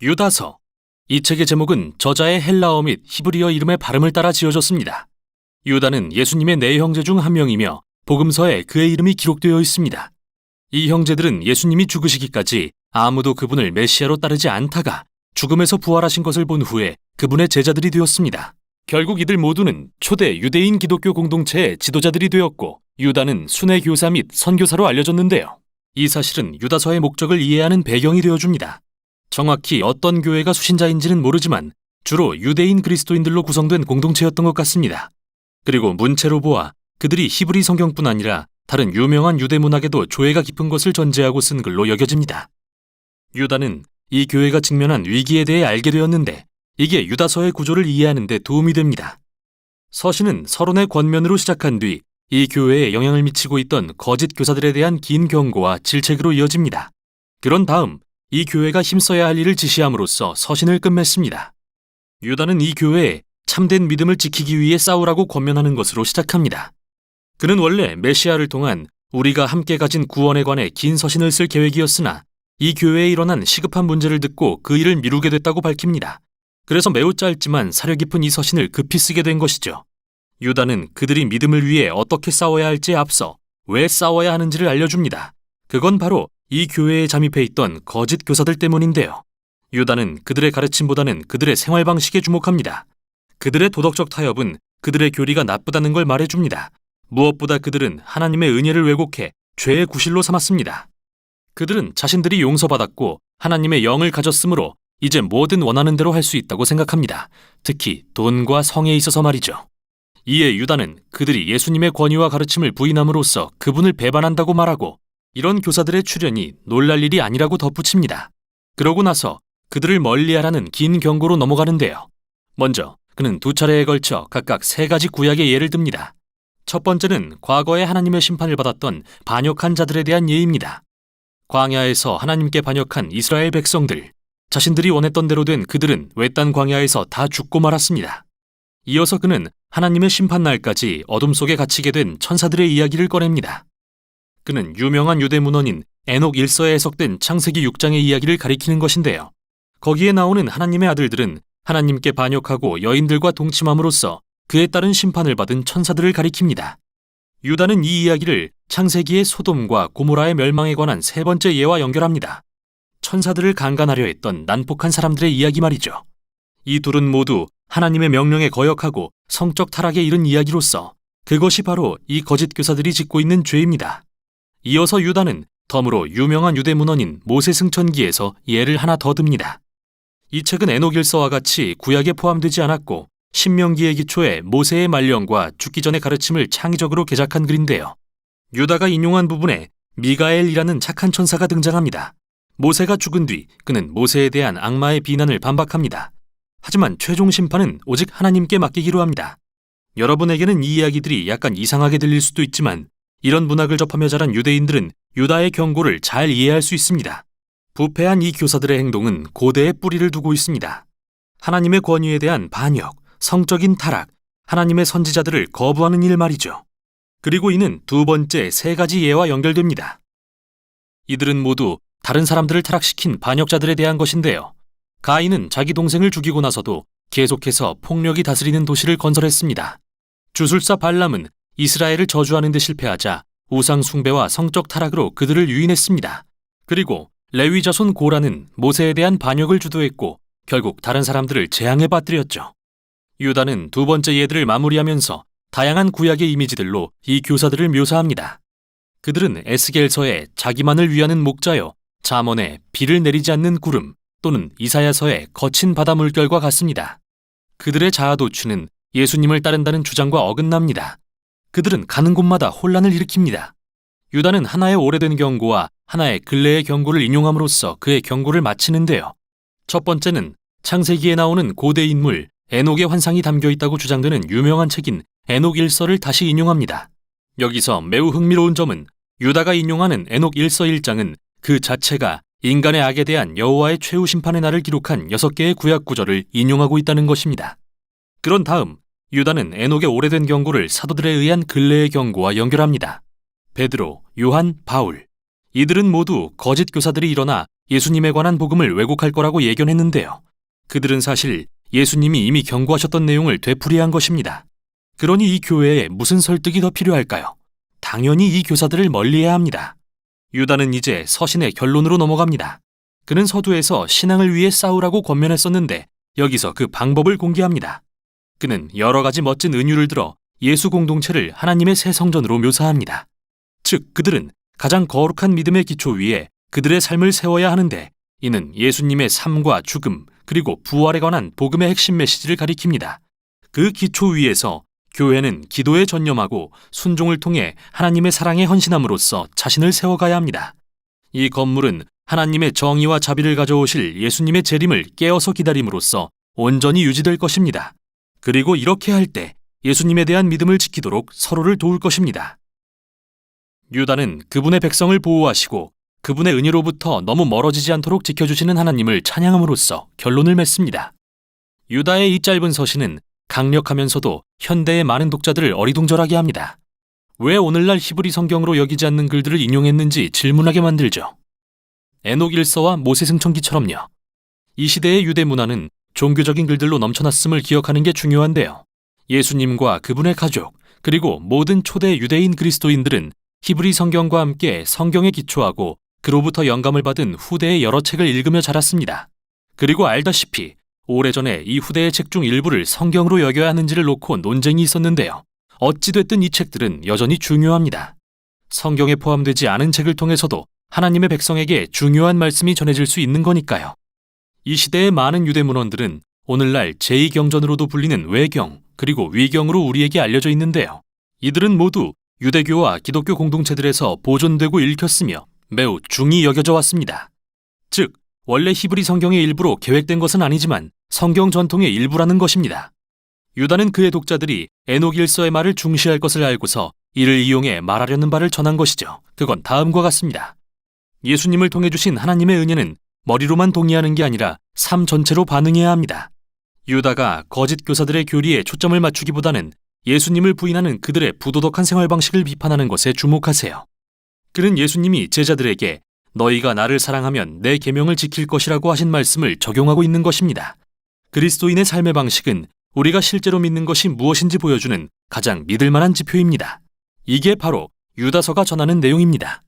유다서. 이 책의 제목은 저자의 헬라어 및 히브리어 이름의 발음을 따라 지어졌습니다. 유다는 예수님의 네 형제 중 한 명이며 복음서에 그의 이름이 기록되어 있습니다. 이 형제들은 예수님이 죽으시기까지 아무도 그분을 메시아로 따르지 않다가 죽음에서 부활하신 것을 본 후에 그분의 제자들이 되었습니다. 결국 이들 모두는 초대 유대인 기독교 공동체의 지도자들이 되었고 유다는 순회 교사 및 선교사로 알려졌는데요. 이 사실은 유다서의 목적을 이해하는 배경이 되어줍니다. 정확히 어떤 교회가 수신자인지는 모르지만 주로 유대인 그리스도인들로 구성된 공동체였던 것 같습니다. 그리고 문체로 보아 그들이 히브리 성경뿐 아니라 다른 유명한 유대 문학에도 조예가 깊은 것을 전제하고 쓴 글로 여겨집니다. 유다는 이 교회가 직면한 위기에 대해 알게 되었는데 이게 유다서의 구조를 이해하는 데 도움이 됩니다. 서신은 서론의 권면으로 시작한 뒤 이 교회에 영향을 미치고 있던 거짓 교사들에 대한 긴 경고와 질책으로 이어집니다. 그런 다음 이 교회가 힘써야 할 일을 지시함으로써 서신을 끝맺습니다. 유다는 이 교회에 참된 믿음을 지키기 위해 싸우라고 권면하는 것으로 시작합니다. 그는 원래 메시아를 통한 우리가 함께 가진 구원에 관해 긴 서신을 쓸 계획이었으나 이 교회에 일어난 시급한 문제를 듣고 그 일을 미루게 됐다고 밝힙니다. 그래서 매우 짧지만 사려 깊은 이 서신을 급히 쓰게 된 것이죠. 유다는 그들이 믿음을 위해 어떻게 싸워야 할지에 앞서 왜 싸워야 하는지를 알려줍니다. 그건 바로 이 교회에 잠입해 있던 거짓 교사들 때문인데요. 유다는 그들의 가르침보다는 그들의 생활 방식에 주목합니다. 그들의 도덕적 타협은 그들의 교리가 나쁘다는 걸 말해줍니다. 무엇보다 그들은 하나님의 은혜를 왜곡해 죄의 구실로 삼았습니다. 그들은 자신들이 용서받았고 하나님의 영을 가졌으므로 이제 뭐든 원하는 대로 할 수 있다고 생각합니다. 특히 돈과 성에 있어서 말이죠. 이에 유다는 그들이 예수님의 권위와 가르침을 부인함으로써 그분을 배반한다고 말하고 이런 교사들의 출현이 놀랄 일이 아니라고 덧붙입니다. 그러고 나서 그들을 멀리하라는 긴 경고로 넘어가는데요. 먼저 그는 두 차례에 걸쳐 각각 세 가지 구약의 예를 듭니다. 첫 번째는 과거에 하나님의 심판을 받았던 반역한 자들에 대한 예입니다. 광야에서 하나님께 반역한 이스라엘 백성들, 자신들이 원했던 대로 된 그들은 외딴 광야에서 다 죽고 말았습니다. 이어서 그는 하나님의 심판날까지 어둠 속에 갇히게 된 천사들의 이야기를 꺼냅니다. 그는 유명한 유대 문헌인 에녹 1서에 해석된 창세기 6장의 이야기를 가리키는 것인데요. 거기에 나오는 하나님의 아들들은 하나님께 반역하고 여인들과 동침함으로써 그에 따른 심판을 받은 천사들을 가리킵니다. 유다는 이 이야기를 창세기의 소돔과 고모라의 멸망에 관한 세 번째 예와 연결합니다. 천사들을 강간하려 했던 난폭한 사람들의 이야기 말이죠. 이 둘은 모두 하나님의 명령에 거역하고 성적 타락에 이른 이야기로서 그것이 바로 이 거짓 교사들이 짓고 있는 죄입니다. 이어서 유다는 덤으로 유명한 유대 문헌인 모세승천기에서 예를 하나 더 듭니다. 이 책은 에녹 1서와 같이 구약에 포함되지 않았고 신명기의 기초에 모세의 말령과 죽기 전의 가르침을 창의적으로 개작한 글인데요. 유다가 인용한 부분에 미가엘이라는 착한 천사가 등장합니다. 모세가 죽은 뒤 그는 모세에 대한 악마의 비난을 반박합니다. 하지만 최종 심판은 오직 하나님께 맡기기로 합니다. 여러분에게는 이 이야기들이 약간 이상하게 들릴 수도 있지만 이런 문학을 접하며 자란 유대인들은 유다의 경고를 잘 이해할 수 있습니다. 부패한 이 교사들의 행동은 고대의 뿌리를 두고 있습니다. 하나님의 권위에 대한 반역, 성적인 타락, 하나님의 선지자들을 거부하는 일 말이죠. 그리고 이는 두 번째 세 가지 예와 연결됩니다. 이들은 모두 다른 사람들을 타락시킨 반역자들에 대한 것인데요. 가인은 자기 동생을 죽이고 나서도 계속해서 폭력이 다스리는 도시를 건설했습니다. 주술사 발람은 이스라엘을 저주하는 데 실패하자 우상 숭배와 성적 타락으로 그들을 유인했습니다. 그리고 레위 자손 고라는 모세에 대한 반역을 주도했고 결국 다른 사람들을 재앙에 빠뜨렸죠. 유다는 두 번째 예들을 마무리하면서 다양한 구약의 이미지들로 이 교사들을 묘사합니다. 그들은 에스겔서의 자기만을 위하는 목자여, 잠언에 비를 내리지 않는 구름, 또는 이사야서의 거친 바다 물결과 같습니다. 그들의 자아도취는 예수님을 따른다는 주장과 어긋납니다. 그들은 가는 곳마다 혼란을 일으킵니다. 유다는 하나의 오래된 경고와 하나의 근래의 경고를 인용함으로써 그의 경고를 마치는데요. 첫 번째는 창세기에 나오는 고대 인물 에녹의 환상이 담겨 있다고 주장되는 유명한 책인 에녹 1서를 다시 인용합니다. 여기서 매우 흥미로운 점은 유다가 인용하는 에녹 1서 1장은 그 자체가 인간의 악에 대한 여호와의 최후 심판의 날을 기록한 6개의 구약 구절을 인용하고 있다는 것입니다. 그런 다음 유다는 에녹의 오래된 경고를 사도들에 의한 근래의 경고와 연결합니다. 베드로, 요한, 바울 이들은 모두 거짓 교사들이 일어나 예수님에 관한 복음을 왜곡할 거라고 예견했는데요. 그들은 사실 예수님이 이미 경고하셨던 내용을 되풀이한 것입니다. 그러니 이 교회에 무슨 설득이 더 필요할까요? 당연히 이 교사들을 멀리해야 합니다. 유다는 이제 서신의 결론으로 넘어갑니다. 그는 서두에서 신앙을 위해 싸우라고 권면했었는데 여기서 그 방법을 공개합니다. 그는 여러 가지 멋진 은유를 들어 예수 공동체를 하나님의 새 성전으로 묘사합니다. 즉, 그들은 가장 거룩한 믿음의 기초 위에 그들의 삶을 세워야 하는데 이는 예수님의 삶과 죽음 그리고 부활에 관한 복음의 핵심 메시지를 가리킵니다. 그 기초 위에서 교회는 기도에 전념하고 순종을 통해 하나님의 사랑에 헌신함으로써 자신을 세워가야 합니다. 이 건물은 하나님의 정의와 자비를 가져오실 예수님의 재림을 깨어서 기다림으로써 온전히 유지될 것입니다. 그리고 이렇게 할 때 예수님에 대한 믿음을 지키도록 서로를 도울 것입니다. 유다는 그분의 백성을 보호하시고 그분의 은혜로부터 너무 멀어지지 않도록 지켜주시는 하나님을 찬양함으로써 결론을 맺습니다. 유다의 이 짧은 서신은 강력하면서도 현대의 많은 독자들을 어리둥절하게 합니다. 왜 오늘날 히브리 성경으로 여기지 않는 글들을 인용했는지 질문하게 만들죠. 에녹 일서와 모세승천기처럼요. 이 시대의 유대 문화는 종교적인 글들로 넘쳐났음을 기억하는 게 중요한데요. 예수님과 그분의 가족, 그리고 모든 초대 유대인 그리스도인들은 히브리 성경과 함께 성경에 기초하고 그로부터 영감을 받은 후대의 여러 책을 읽으며 자랐습니다. 그리고 알다시피 오래전에 이 후대의 책 중 일부를 성경으로 여겨야 하는지를 놓고 논쟁이 있었는데요. 어찌됐든 이 책들은 여전히 중요합니다. 성경에 포함되지 않은 책을 통해서도 하나님의 백성에게 중요한 말씀이 전해질 수 있는 거니까요. 이 시대의 많은 유대 문헌들은 오늘날 제2경전으로도 불리는 외경, 그리고 위경으로 우리에게 알려져 있는데요. 이들은 모두 유대교와 기독교 공동체들에서 보존되고 읽혔으며 매우 중히 여겨져 왔습니다. 즉, 원래 히브리 성경의 일부로 계획된 것은 아니지만 성경 전통의 일부라는 것입니다. 유다는 그의 독자들이 에녹 일서의 말을 중시할 것을 알고서 이를 이용해 말하려는 바를 전한 것이죠. 그건 다음과 같습니다. 예수님을 통해 주신 하나님의 은혜는 머리로만 동의하는 게 아니라 삶 전체로 반응해야 합니다. 유다가 거짓 교사들의 교리에 초점을 맞추기보다는 예수님을 부인하는 그들의 부도덕한 생활 방식을 비판하는 것에 주목하세요. 그는 예수님이 제자들에게 너희가 나를 사랑하면 내 계명을 지킬 것이라고 하신 말씀을 적용하고 있는 것입니다. 그리스도인의 삶의 방식은 우리가 실제로 믿는 것이 무엇인지 보여주는 가장 믿을 만한 지표입니다. 이게 바로 유다서가 전하는 내용입니다.